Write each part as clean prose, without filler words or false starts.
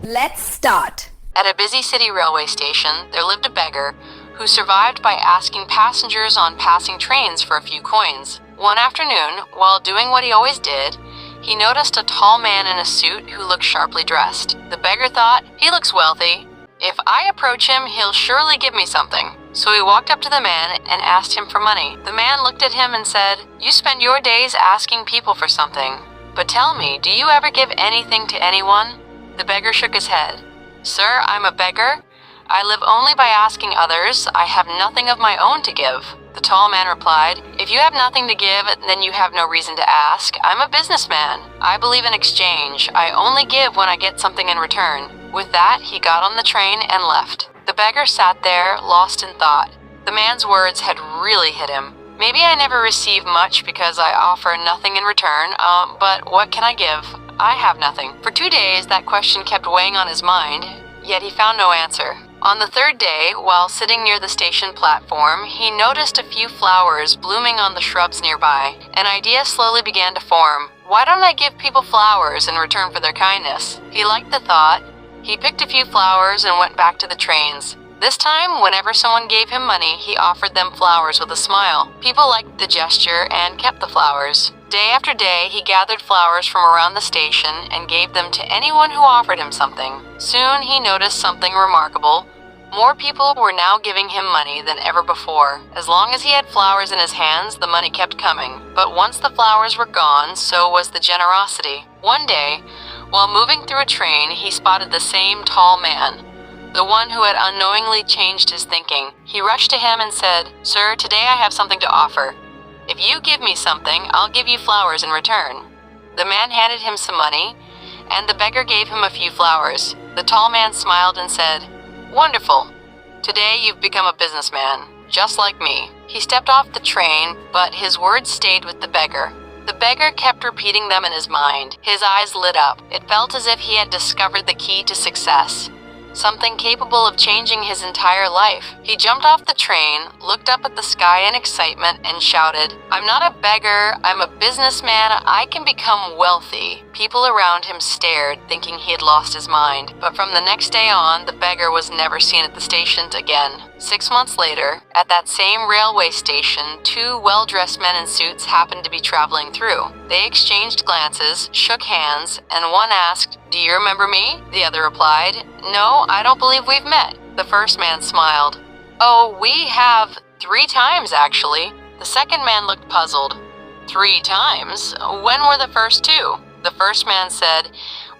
Let's start. At a busy city railway station, there lived a beggar who survived by asking passengers on passing trains for a few coins. One afternoon, while doing what he always did, he noticed a tall man in a suit who looked sharply dressed. The beggar thought, "He looks wealthy. If I approach him, he'll surely give me something." So he walked up to the man and asked him for money. The man looked at him and said, "You spend your days asking people for something. But tell me, do you ever give anything to anyone?" The beggar shook his head. "Sir, I'm a beggar. I live only by asking others. I have nothing of my own to give." The tall man replied, "If you have nothing to give, then you have no reason to ask. I'm a businessman. I believe in exchange. I only give when I get something in return." With that, he got on the train and left. The beggar sat there, lost in thought. The man's words had really hit him. Maybe I never receive much because I offer nothing in return, but what can I give? I have nothing. For 2 days, that question kept weighing on his mind, yet he found no answer. On the third day, while sitting near the station platform, he noticed a few flowers blooming on the shrubs nearby. An idea slowly began to form. Why don't I give people flowers in return for their kindness? He liked the thought. He picked a few flowers and went back to the trains. This time, whenever someone gave him money, he offered them flowers with a smile. People liked the gesture and kept the flowers. Day after day, he gathered flowers from around the station and gave them to anyone who offered him something. Soon, he noticed something remarkable. More people were now giving him money than ever before. As long as he had flowers in his hands, the money kept coming. But once the flowers were gone, so was the generosity. One day, while moving through a train, he spotted the same tall man, the one who had unknowingly changed his thinking. He rushed to him and said, "Sir, today I have something to offer. If you give me something, I'll give you flowers in return." The man handed him some money, and the beggar gave him a few flowers. The tall man smiled and said, "Wonderful. Today you've become a businessman, just like me." He stepped off the train, but his words stayed with the beggar. The beggar kept repeating them in his mind. His eyes lit up. It felt as if he had discovered the key to success, something capable of changing his entire life. He jumped off the train, looked up at the sky in excitement, and shouted, "I'm not a beggar, I'm a businessman. I can become wealthy." People around him stared, thinking he had lost his mind. But from the next day on, the beggar was never seen at the stations again. 6 months later, at that same railway station, 2 well-dressed men in suits happened to be traveling through. They exchanged glances, shook hands, and one asked, "Do you remember me?" The other replied, "No, I don't believe we've met." The first man smiled. "Oh, we have 3 times, actually." The second man looked puzzled. "3 times? When were the first 2? The first man said,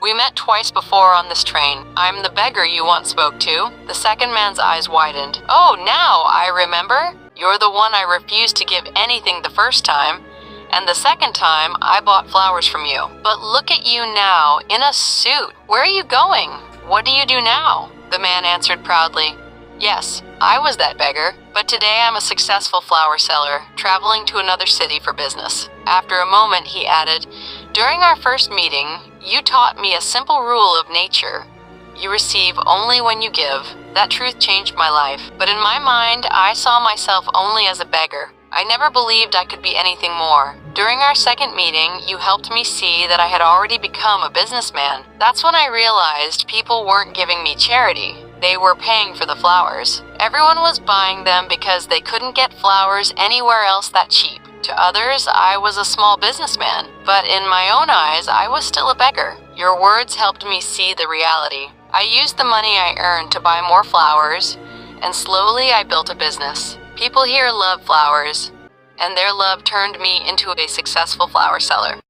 "We met twice before on this train. I'm the beggar you once spoke to." The second man's eyes widened. "Oh, now I remember. You're the one I refused to give anything the first time. And the second time, I bought flowers from you. But look at you now, in a suit. Where are you going? What do you do now?" The man answered proudly, "Yes, I was that beggar, but today I'm a successful flower seller, traveling to another city for business." After a moment, he added, "During our first meeting, you taught me a simple rule of nature. You receive only when you give. That truth changed my life. But in my mind, I saw myself only as a beggar. I never believed I could be anything more. During our second meeting, you helped me see that I had already become a businessman. That's when I realized people weren't giving me charity. They were paying for the flowers. Everyone was buying them because they couldn't get flowers anywhere else that cheap. To others, I was a small businessman, but in my own eyes, I was still a beggar. Your words helped me see the reality. I used the money I earned to buy more flowers, and slowly I built a business. People here love flowers, and their love turned me into a successful flower seller."